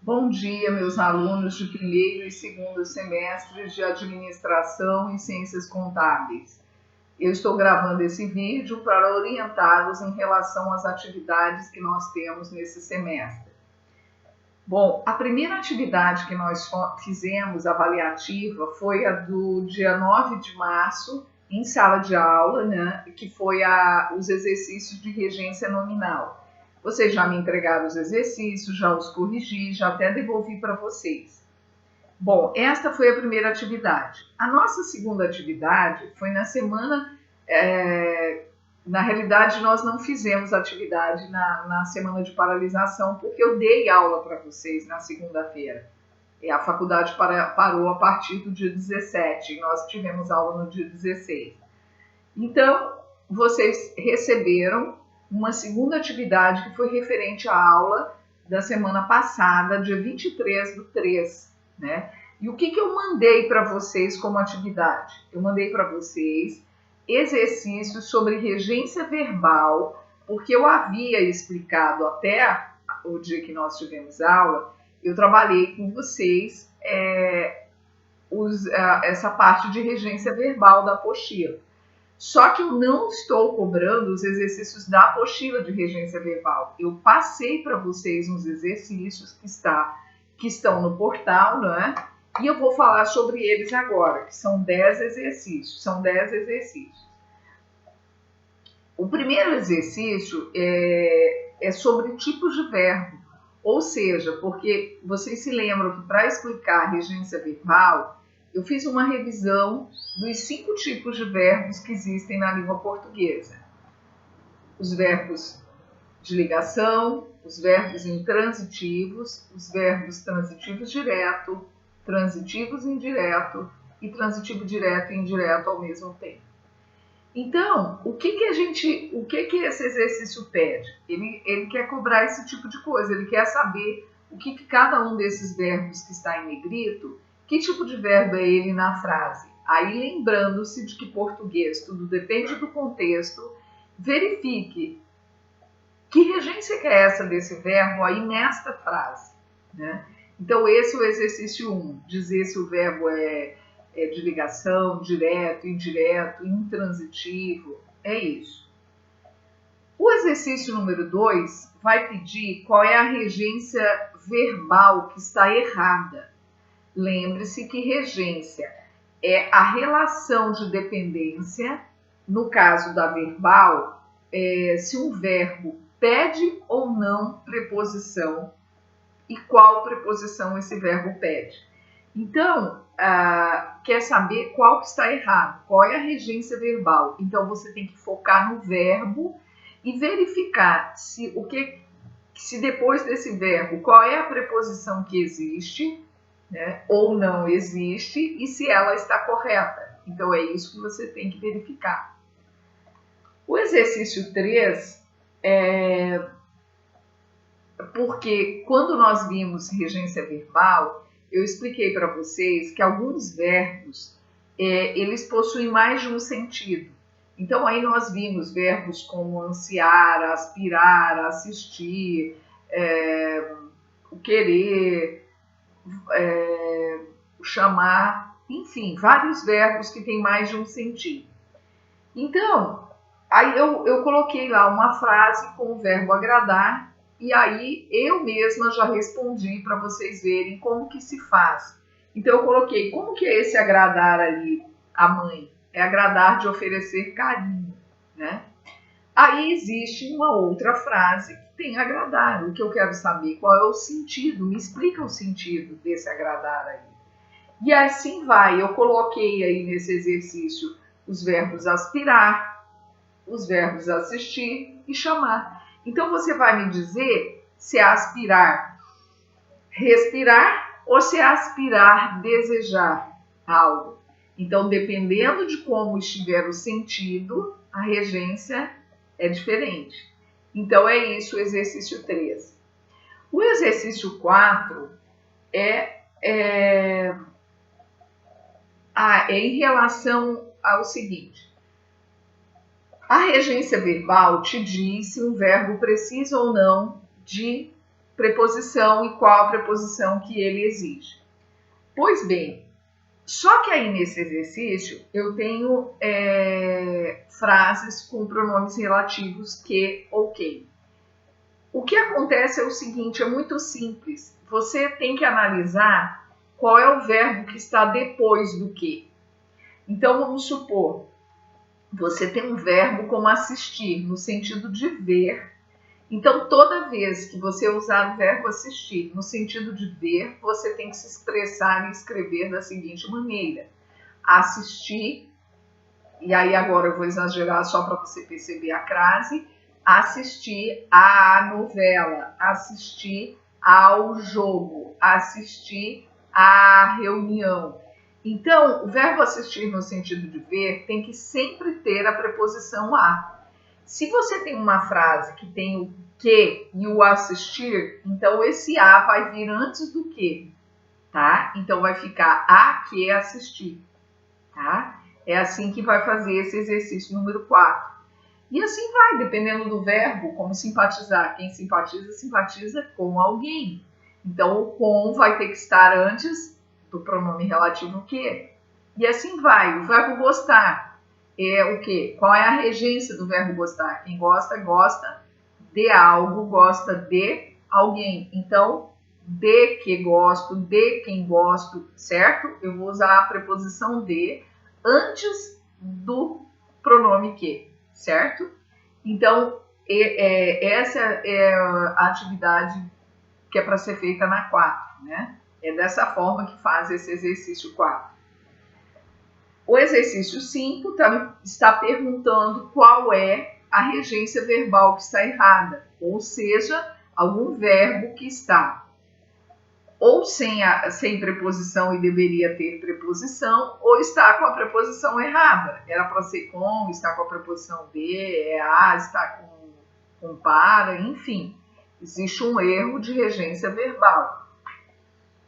Bom dia, meus alunos de primeiro e segundo semestres de Administração e Ciências Contábeis. Eu estou gravando esse vídeo para orientá-los em relação às atividades que nós temos nesse semestre. Bom, a primeira atividade que nós fizemos, avaliativa, foi a do dia 9 de março, em sala de aula, que foi os exercícios de regência nominal. Vocês já me entregaram os exercícios, já os corrigi, já até devolvi para vocês. Bom, esta foi a primeira atividade. A nossa segunda atividade foi na semana... Na realidade, nós não fizemos atividade na semana de paralisação, porque eu dei aula para vocês na segunda-feira. E a faculdade parou a partir do dia 17, e nós tivemos aula no dia 16. Então, vocês receberam uma segunda atividade que foi referente à aula da semana passada, dia 23/3, né? E o que eu mandei para vocês como atividade? Eu mandei para vocês exercícios sobre regência verbal, porque eu havia explicado até o dia que nós tivemos aula, eu trabalhei com vocês essa parte de regência verbal da apostila. Só que eu não estou cobrando os exercícios da apostila de regência verbal. Eu passei para vocês uns exercícios que estão no portal, né? E eu vou falar sobre eles agora, que são 10 exercícios. São 10 exercícios. O primeiro exercício é sobre tipos de verbo. Ou seja, porque vocês se lembram que para explicar regência verbal, eu fiz uma revisão dos 5 tipos de verbos que existem na língua portuguesa. Os verbos de ligação, os verbos intransitivos, os verbos transitivos direto, transitivos indireto e transitivo direto e indireto ao mesmo tempo. Então, o que esse exercício pede? Ele quer cobrar esse tipo de coisa, ele quer saber o que cada um desses verbos que está em negrito, que tipo de verbo é ele na frase. Aí, lembrando-se de que português tudo depende do contexto, verifique que regência que é essa desse verbo aí nesta frase, né? Então, esse é o exercício 1, dizer se o verbo é de ligação, direto, indireto, intransitivo, é isso. O exercício número 2 vai pedir qual é a regência verbal que está errada. Lembre-se que regência é a relação de dependência, no caso da verbal, se um verbo pede ou não preposição e qual preposição esse verbo pede. Então, quer saber qual que está errado, qual é a regência verbal. Então, você tem que focar no verbo e verificar se depois desse verbo, qual é a preposição que existe, né, ou não existe, e se ela está correta. Então, é isso que você tem que verificar. O exercício 3 porque quando nós vimos regência verbal, eu expliquei para vocês que alguns verbos, eles possuem mais de um sentido. Então, aí nós vimos verbos como ansiar, aspirar, assistir, o querer, o chamar, enfim, vários verbos que têm mais de um sentido. Então, aí eu coloquei lá uma frase com o verbo agradar, e aí eu mesma já respondi para vocês verem como que se faz. Então, eu coloquei, como que é esse agradar ali, a mãe? É agradar de oferecer carinho, né? Aí existe uma outra frase que tem agradar. O que eu quero saber, qual é o sentido? Me explica o sentido desse agradar aí. E assim vai, eu coloquei aí nesse exercício os verbos aspirar, os verbos assistir e chamar. Então, você vai me dizer se é aspirar, respirar ou se é aspirar, desejar algo. Então, dependendo de como estiver o sentido, a regência é diferente. Então, é isso o exercício 3. O exercício 4 é em relação ao seguinte. A regência verbal te diz se um verbo precisa ou não de preposição e qual a preposição que ele exige. Pois bem, só que aí nesse exercício eu tenho frases com pronomes relativos que ou quem. O que acontece é o seguinte, é muito simples. Você tem que analisar qual é o verbo que está depois do que. Então vamos supor, você tem um verbo como assistir, no sentido de ver. Então, toda vez que você usar o verbo assistir no sentido de ver, você tem que se expressar e escrever da seguinte maneira. Assistir, e aí agora eu vou exagerar só para você perceber a crase, assistir à novela, assistir ao jogo, assistir à reunião. Então, o verbo assistir no sentido de ver tem que sempre ter a preposição a. Se você tem uma frase que tem o que e o assistir, então esse a vai vir antes do que, tá? Então vai ficar a que assistir, tá? É assim que vai fazer esse exercício número 4. E assim vai, dependendo do verbo, como simpatizar. Quem simpatiza, simpatiza com alguém. Então o com vai ter que estar antes do pronome relativo que. E assim vai. O verbo gostar é o quê? Qual é a regência do verbo gostar? Quem gosta, gosta de algo, gosta de alguém. Então, de que gosto, de quem gosto, certo? Eu vou usar a preposição de antes do pronome que, certo? Então, essa é a atividade que é para ser feita na 4, né? É dessa forma que faz esse exercício 4. O exercício 5 está perguntando qual é a regência verbal que está errada, ou seja, algum verbo que está ou sem preposição e deveria ter preposição, ou está com a preposição errada. Era para ser com, está com a preposição de, é a, está com para, enfim. Existe um erro de regência verbal.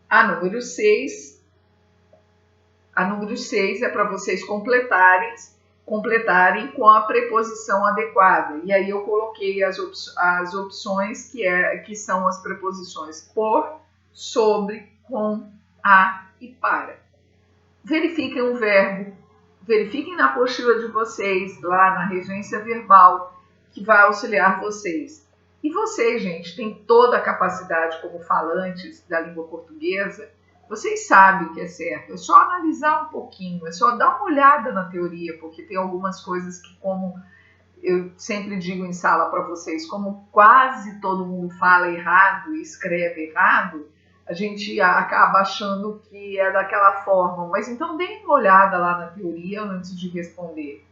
A número 6 é para vocês completarem com a preposição adequada. E aí eu coloquei as opções que são as preposições por, sobre, com, a e para. Verifiquem o verbo, verifiquem na apostila de vocês, lá na regência verbal, que vai auxiliar vocês. E vocês, gente, têm toda a capacidade como falantes da língua portuguesa. Vocês sabem o que é certo, é só analisar um pouquinho, é só dar uma olhada na teoria, porque tem algumas coisas que, como eu sempre digo em sala para vocês, como quase todo mundo fala errado e escreve errado, a gente acaba achando que é daquela forma. Mas então deem uma olhada lá na teoria antes de responder.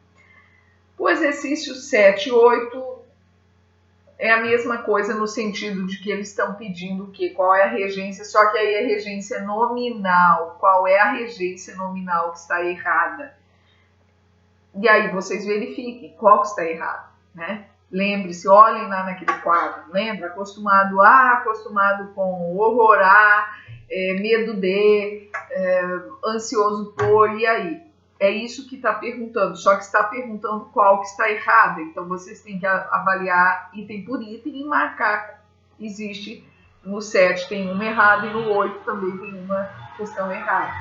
O exercício 7 e 8 é a mesma coisa no sentido de que eles estão pedindo qual é a regência, só que aí é regência nominal. Qual é a regência nominal que está errada? E aí vocês verifiquem qual que está errado, né? Lembre-se, olhem lá naquele quadro, lembra? Acostumado a, acostumado com, horror a, medo de, ansioso por, e aí? É isso que está perguntando, só que está perguntando qual que está errado. Então, vocês têm que avaliar item por item e marcar. Existe, no 7 tem uma errada e no 8 também tem uma questão errada.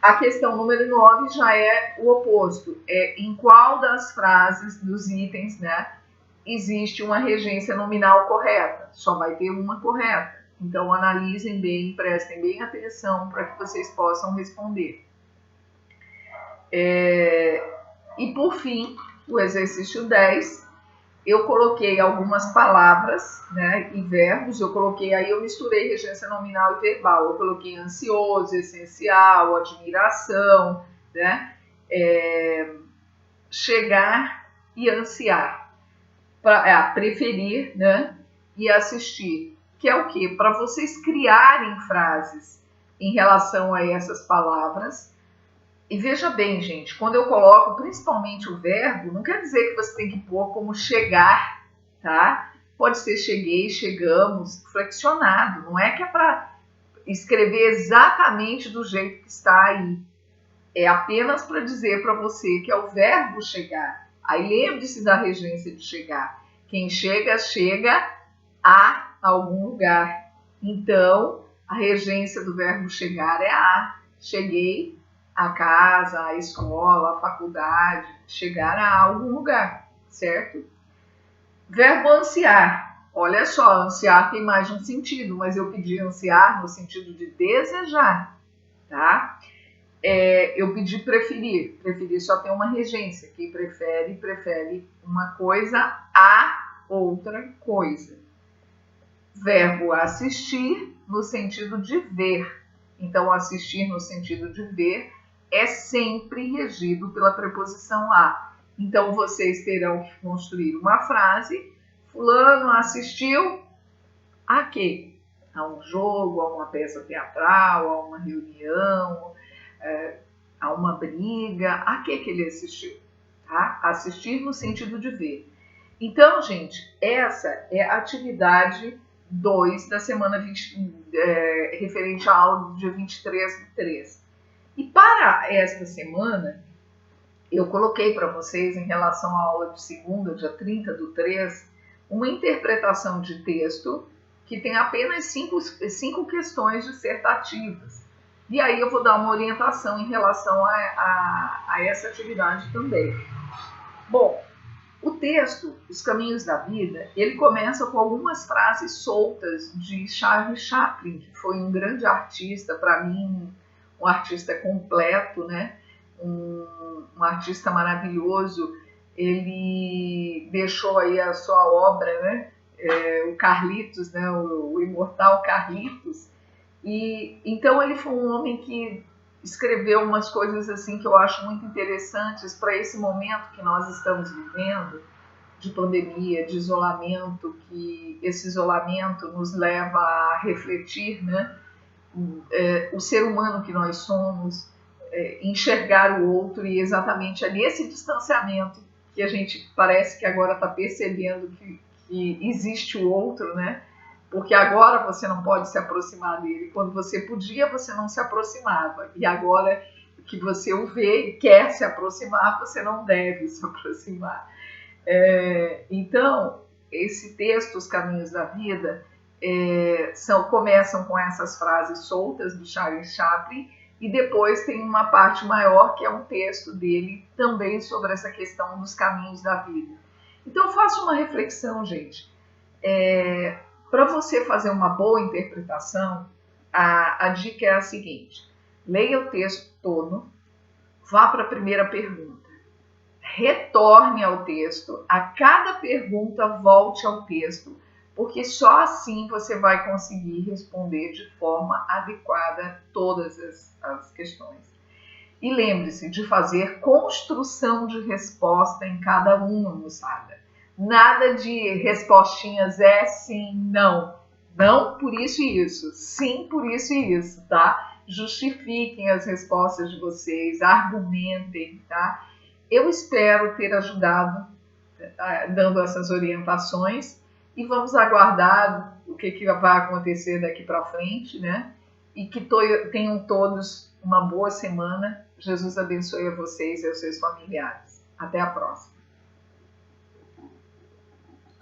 A questão número 9 já é o oposto. É em qual das frases, dos itens, né, existe uma regência nominal correta. Só vai ter uma correta. Então, analisem bem, prestem bem atenção para que vocês possam responder. E, por fim, o exercício 10, eu coloquei algumas palavras, né, e verbos. Eu misturei regência nominal e verbal. Eu coloquei ansioso, essencial, admiração, né, chegar e ansiar. Preferir, né, e assistir. Que é o quê? Para vocês criarem frases em relação a essas palavras. E veja bem, gente, quando eu coloco principalmente o verbo, não quer dizer que você tem que pôr como chegar, tá? Pode ser cheguei, chegamos, flexionado. Não é que é para escrever exatamente do jeito que está aí. É apenas para dizer para você que é o verbo chegar. Aí lembre-se da regência de chegar. Quem chega, chega a algum lugar. Então, a regência do verbo chegar é a. Cheguei à casa, à escola, à faculdade, chegar a algum lugar, certo? Verbo ansiar. Olha só, ansiar tem mais de um sentido, mas eu pedi ansiar no sentido de desejar, tá? Eu pedi preferir. Preferir só tem uma regência. Quem prefere, prefere uma coisa a outra coisa. Verbo assistir no sentido de ver. Então, assistir no sentido de ver é sempre regido pela preposição a. Então, vocês terão que construir uma frase. Fulano assistiu a quê? A um jogo, a uma peça teatral, a uma reunião, a uma briga. A que ele assistiu? Tá? Assistir no sentido de ver. Então, gente, essa é a atividade 2 da semana 20, referente à aula do dia 23/3. E para esta semana, eu coloquei para vocês, em relação à aula de segunda, dia 30/3, uma interpretação de texto que tem apenas 5 questões dissertativas. E aí eu vou dar uma orientação em relação a essa atividade também. Bom, o texto, Os Caminhos da Vida, ele começa com algumas frases soltas de Charles Chaplin, que foi um grande artista, para mim, um artista completo, né? Um artista maravilhoso. Ele deixou aí a sua obra, né? O Carlitos, né? O imortal Carlitos. E então ele foi um homem que escreveu umas coisas assim que eu acho muito interessantes para esse momento que nós estamos vivendo, de pandemia, de isolamento, que esse isolamento nos leva a refletir, né? O ser humano que nós somos, enxergar o outro, e exatamente é nesse distanciamento que a gente parece que agora está percebendo que existe o outro, né? Porque agora você não pode se aproximar dele. Quando você podia, você não se aproximava. E agora que você o vê e quer se aproximar, você não deve se aproximar. Então, esse texto, Os Caminhos da Vida, começam com essas frases soltas do Charles Chaplin, e depois tem uma parte maior, que é um texto dele também sobre essa questão dos caminhos da vida. Então, faça uma reflexão, gente. Para você fazer uma boa interpretação, a dica é a seguinte: leia o texto todo, vá para a primeira pergunta, retorne ao texto, a cada pergunta volte ao texto, porque só assim você vai conseguir responder de forma adequada todas as questões. E lembre-se de fazer construção de resposta em cada uma, moçada. Nada de respostinhas sim, não. Não por isso e isso. Sim por isso e isso, tá? Justifiquem as respostas de vocês, argumentem, tá? Eu espero ter ajudado dando essas orientações, e vamos aguardar o que vai acontecer daqui para frente, né? E que tenham todos uma boa semana. Jesus abençoe a vocês e aos seus familiares. Até a próxima.